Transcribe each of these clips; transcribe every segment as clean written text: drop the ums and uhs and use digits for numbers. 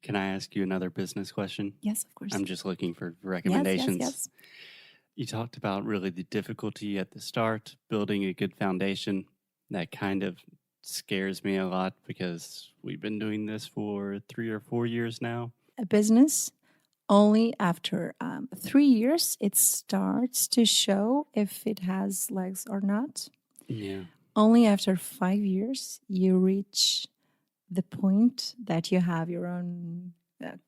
Can I ask you another business question? Yes, of course. I'm just looking for Yes, recommendations. yes. You talked about really the difficulty at the start, building a good foundation. That kind of scares me a lot because we've been doing this for 3 or 4 years now. A business, only after 3 years, it starts to show if it has legs or not. Yeah. Only after 5 years, you reach the point that you have your own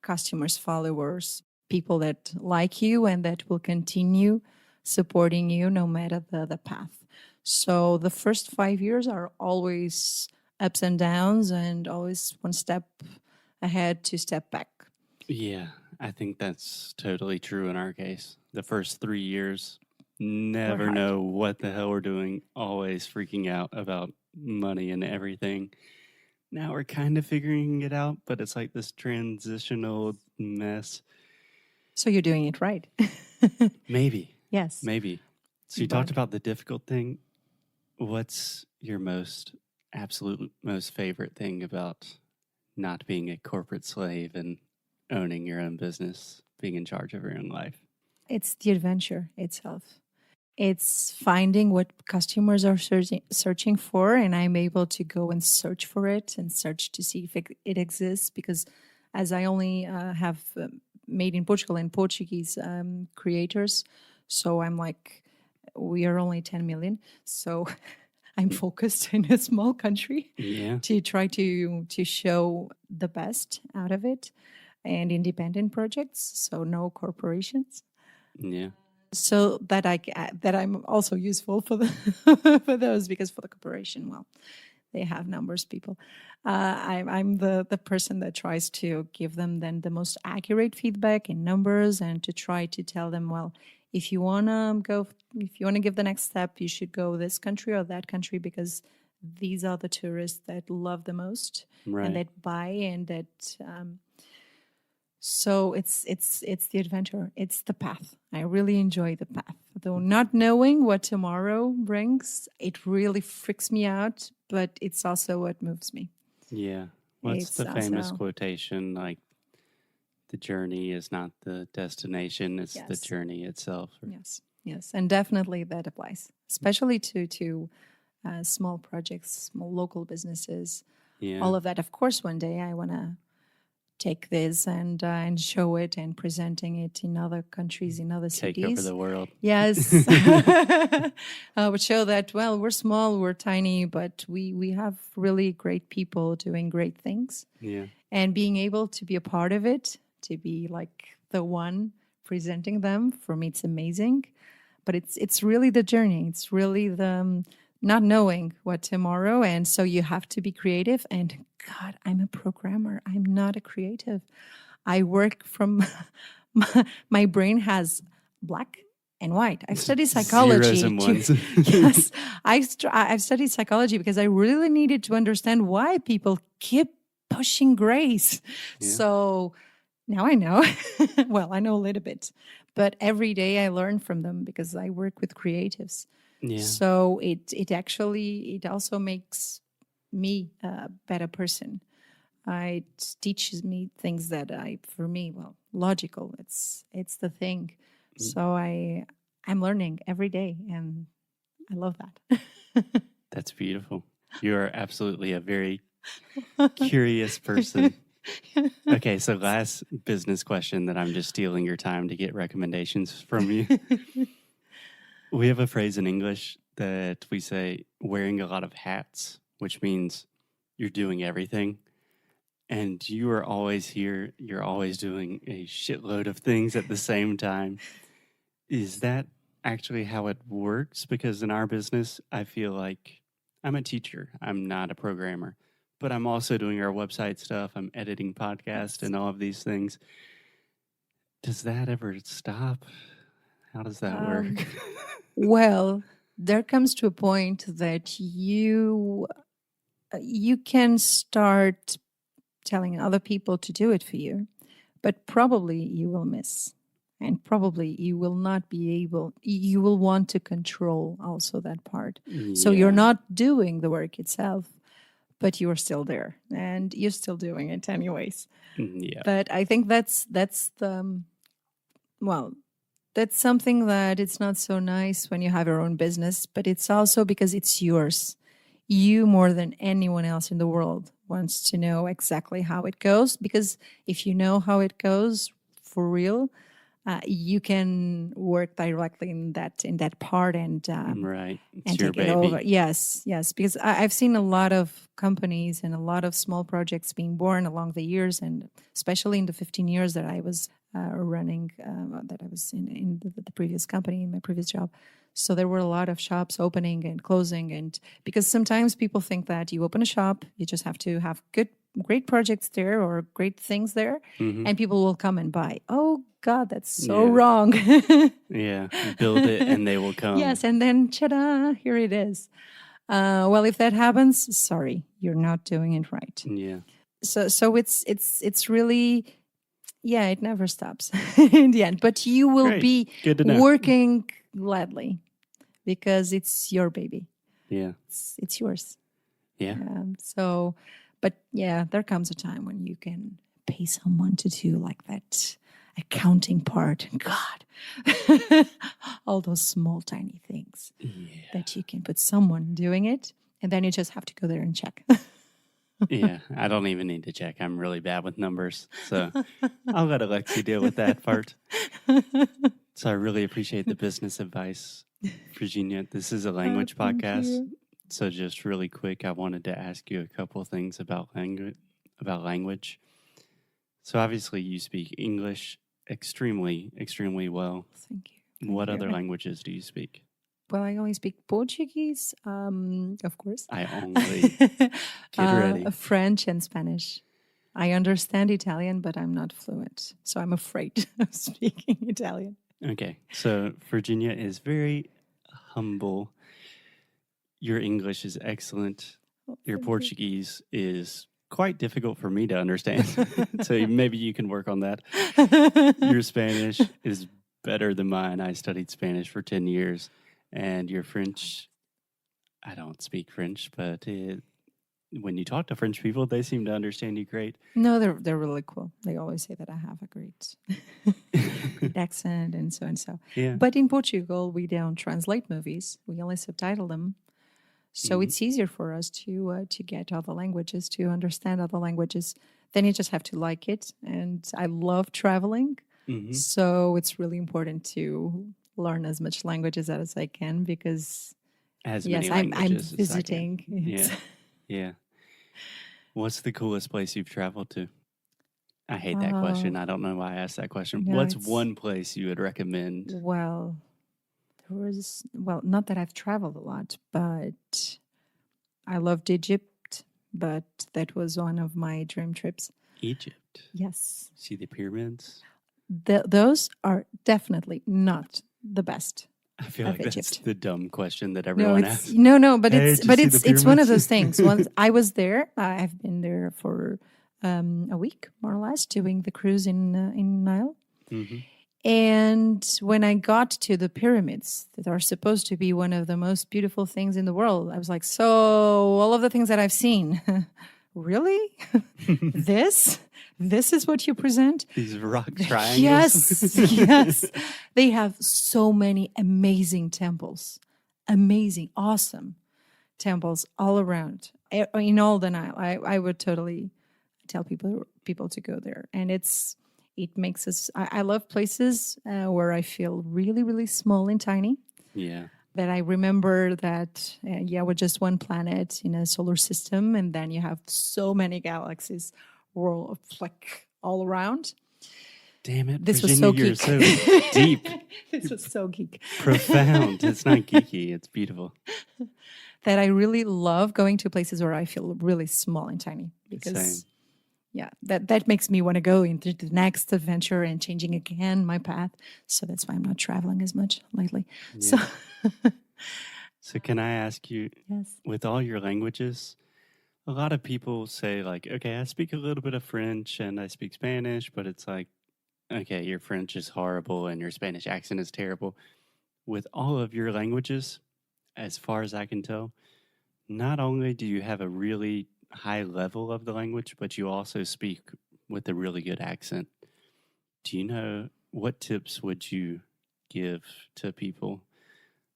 customers, followers, people that like you and that will continue supporting you no matter the path. So the first 5 years are always ups and downs and always one step ahead, two step back. Yeah, I think that's totally true in our case. The first 3 years, never hard. know what the hell we're doing, always freaking out about money and everything. Now we're kind of figuring it out, but it's like this transitional mess. So you're doing it right. Maybe. Yes. Maybe. So you talked about the difficult thing. What's your absolute most favorite thing about not being a corporate slave and owning your own business, being in charge of your own life? It's the adventure itself. It's finding what customers are searching for, and I'm able to go and search for it and search to see if it exists. Because as I only have made in Portugal and Portuguese creators, so I'm like, we are only 10 million. So I'm focused in a small country to try to show the best out of it, and independent projects, so no corporations. Yeah. So that I'm also useful for the for those, because for the corporation, well, they have numbers, people. I'm the person that tries to give them then the most accurate feedback in numbers, and to try to tell them, well, if you wanna give the next step, you should go this country or that country, because these are the tourists that love the most, Right. and that buy, and that. So it's the adventure. It's the path. I really enjoy the path. Though not knowing what tomorrow brings, it really freaks me out, but it's also what moves me. Yeah. What's It's the famous also- quotation? Like, the journey is not the destination, it's the Yes. journey itself. Yes. And definitely that applies, especially to small projects, small local businesses, Yeah. all of that. Of course, one day I want to take this and show it and presenting it in other countries, in other Take cities. over the world. Yes. Would show that, well, we're small, we're tiny, but we have really great people doing great things. Yeah. And being able to be a part of it, to be like the one presenting them, for me, it's amazing. But it's really the journey. It's really the not knowing what tomorrow. And so you have to be creative. And God, I'm a programmer. I'm not a creative. I work from, my brain has black and white. I've studied psychology. Zeros and ones. Yes. I've studied psychology because I really needed to understand why people keep pushing grays. Yeah. So now I know. Well, I know a little bit. But every day I learn from them because I work with creatives. Yeah. So it also makes me a better person. It teaches me things that for me, well, logical. It's the thing. So I'm learning every day, and I love that. That's beautiful. You are absolutely a very curious person. Okay, so last business question that I'm just stealing your time to get recommendations from you. We have a phrase in English that we say wearing a lot of hats, which means you're doing everything. And you are always here. You're always doing a shitload of things at the same time. Is that actually how it works? Because in our business, I feel like I'm a teacher. I'm not a programmer. But I'm also doing our website stuff. I'm editing podcasts and all of these things. Does that ever stop? How does that work? Well, there comes to a point that you can start telling other people to do it for you, but probably you will miss. And probably you will not be able, you will want to control also that part. So you're not doing the work itself, but you are still there and you're still doing it anyways. Yeah. But I think that's the well, that's something that it's not so nice when you have your own business, but it's also because it's yours. You more than anyone else in the world wants to know exactly how it goes, because if you know how it goes for real, you can work directly in that part Right. It's and your take it over. baby. Yes, yes, because I've seen a lot of companies and a lot of small projects being born along the years, and especially in the 15 years that I was running, that I was in the previous company, in my previous job. So there were a lot of shops opening and closing, and because sometimes people think that you open a shop, you just have to have great projects there or great things there, Hmm. and people will come and buy. Oh God, that's so Yeah. wrong. Yeah. Build it and they will come. Yes, and then ta-da, here it is. Well, if that happens, sorry, you're not doing it right. Yeah. So it's really, yeah, it never stops in the end. But you will Great. be Good to know. working gladly because it's your baby. Yeah. It's yours. Yeah. So, but yeah, there comes a time when you can pay someone to do like that accounting part. God, all those small, tiny things that you can put someone doing it, and then you just have to go there and check. Yeah. I don't even need to check. I'm really bad with numbers. So I'll let Alexi deal with that part. So I really appreciate the business advice, Virginia. This is a language Thank podcast. you. So just really quick, I wanted to ask you a couple of things about language. So obviously you speak English extremely, extremely well. Thank you. What Thank other you. languages do you speak? Well, I only speak Portuguese, of course. I only get ready. French and Spanish. I understand Italian, but I'm not fluent, so I'm afraid of speaking Italian. Okay, so Virginia is very humble. Your English is excellent. Your Thank you. Portuguese is quite difficult for me to understand. So maybe you can work on that. Your Spanish is better than mine. I studied Spanish for 10 years. And your French, I don't speak French, but when you talk to French people, they seem to understand you great. No, they're really cool. They always say that I have a great accent and so and so. Yeah. But in Portugal, we don't translate movies. We only subtitle them. So it's easier for us to get other languages, to understand other languages. Then you just have to like it. And I love traveling. So it's really important to learn as much languages as I can because, As yes, many I'm languages as I can. visiting. Yeah. Yeah. What's the coolest place you've traveled to? I hate that question. I don't know why I asked that question. No, What's it's- one place you would recommend? Well, there was, well, not that I've traveled a lot, but I loved Egypt, but that was one of my dream trips. Egypt. Yes. See the pyramids? Those are definitely not the best. I feel Of like that's Egypt. the dumb question that No, everyone it's asks. no, but Hey, it's did you see the it's one of pyramids? those things. Once I was there, I've been there for a week more or less, doing the cruise in Nile. Mm-hmm. And when I got to the pyramids that are supposed to be one of the most beautiful things in the world, I was like, so all of the things that I've seen, really? This is what you present? These rock triangles. Yes, yes. They have so many amazing temples, amazing, awesome temples all around in all the Nile. I would totally tell people to go there, and it makes us. I love places where I feel really, really small and tiny. Yeah. That I remember that we're just one planet in a solar system, and then you have so many galaxies, world like all around. Damn it, This was Virginia, so you're geek. so deep, This was so geek. profound. It's not geeky. It's beautiful. That I really love going to places where I feel really small and tiny because, Same. yeah, that makes me want to go into the next adventure and changing again my path. So that's why I'm not traveling as much lately. So, So can I ask you, yes. with all your languages, a lot of people say like, okay, I speak a little bit of French and I speak Spanish, but it's like, okay, your French is horrible and your Spanish accent is terrible. With all of your languages, as far as I can tell, not only do you have a really high level of the language, but you also speak with a really good accent. Do you know what tips would you give to people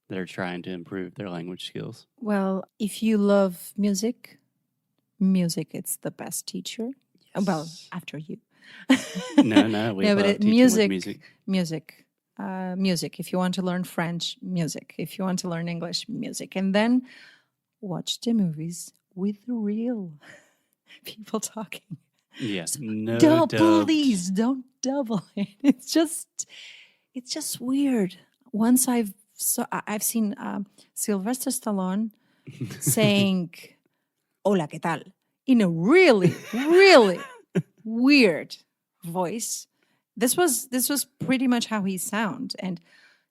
that are trying to improve their language skills? Well, if you love music, it's the best teacher. Well, Yes. after you. No, we No, but love teaching with music. Music. If you want to learn French, music. If you want to learn English, music. And then watch the movies with real people talking. Yeah, So no don't, dubbed. please don't double it. It's just weird. Once I've seen Sylvester Stallone saying "Hola, ¿qué tal?" in a really, really weird voice. This was pretty much how he sound, and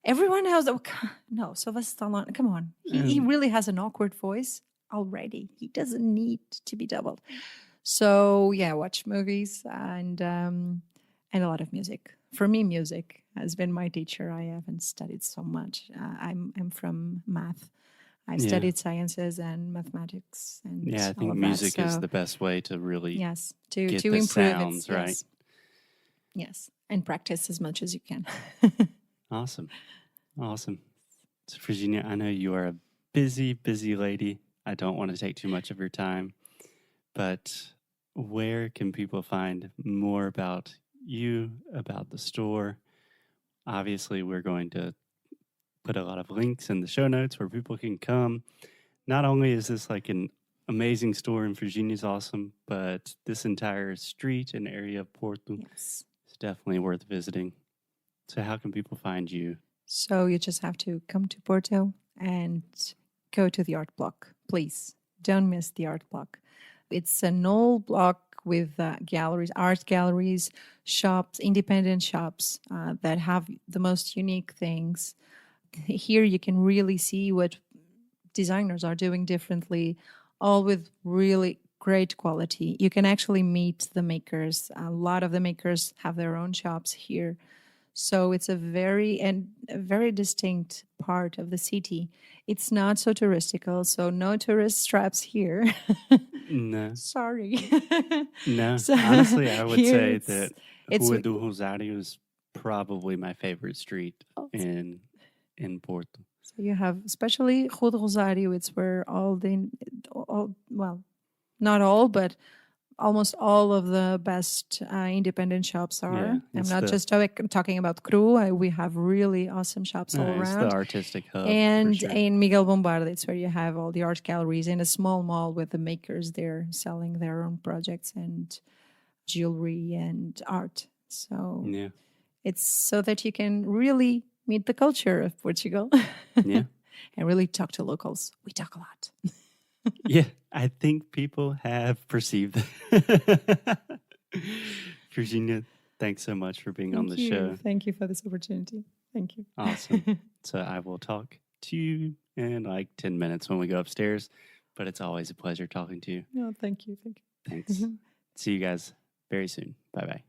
everyone else. No, Sylvester Stallone. Come on, he really has an awkward voice already. He doesn't need to be doubled. So yeah, watch movies and a lot of music. For me, music has been my teacher. I haven't studied so much. I'm from math. I studied sciences and mathematics and Yeah, I think all of music that. is So the best way to really yes, get to the improve sounds it. right. Yes, yes, and practice as much as you can. Awesome. So, Virginia, I know you are a busy, busy lady. I don't want to take too much of your time, but where can people find more about you, about the store? Obviously, we're going to put a lot of links in the show notes where people can come. Not only is this like an amazing store and Virginia's awesome, but this entire street and area of Porto Yes. is definitely worth visiting. So how can people find you? So you just have to come to Porto and go to the art block. Please don't miss the art block. It's an old block with galleries, art galleries, shops, independent shops that have the most unique things. Here you can really see what designers are doing differently, all with really great quality. You can actually meet the makers. A lot of the makers have their own shops here. So it's a very distinct part of the city. It's not so touristical, so no tourist traps here. No. Sorry. No. So Honestly, I would here say that it's Rua do Rosário is probably my favorite street oh, in Porto. so you have especially Rua do Rosário. It's where well, not all, but almost all of the best independent shops are. Yeah, I'm not just talking about Cru. We have really awesome shops all It's around. the artistic hub for And sure. in Miguel Bombarda, it's where you have all the art galleries in a small mall with the makers there selling their own projects and jewelry and art. So Yeah. it's so that you can really meet the culture of Portugal. Yeah. And really talk to locals. We talk a lot. Yeah, I think people have perceived that. Virginia, thanks so much for being on the show. Thank you for this opportunity. Thank you. Awesome. So I will talk to you in like 10 minutes when we go upstairs, but it's always a pleasure talking to you. No, thank you. Thanks. See you guys very soon. Bye-bye.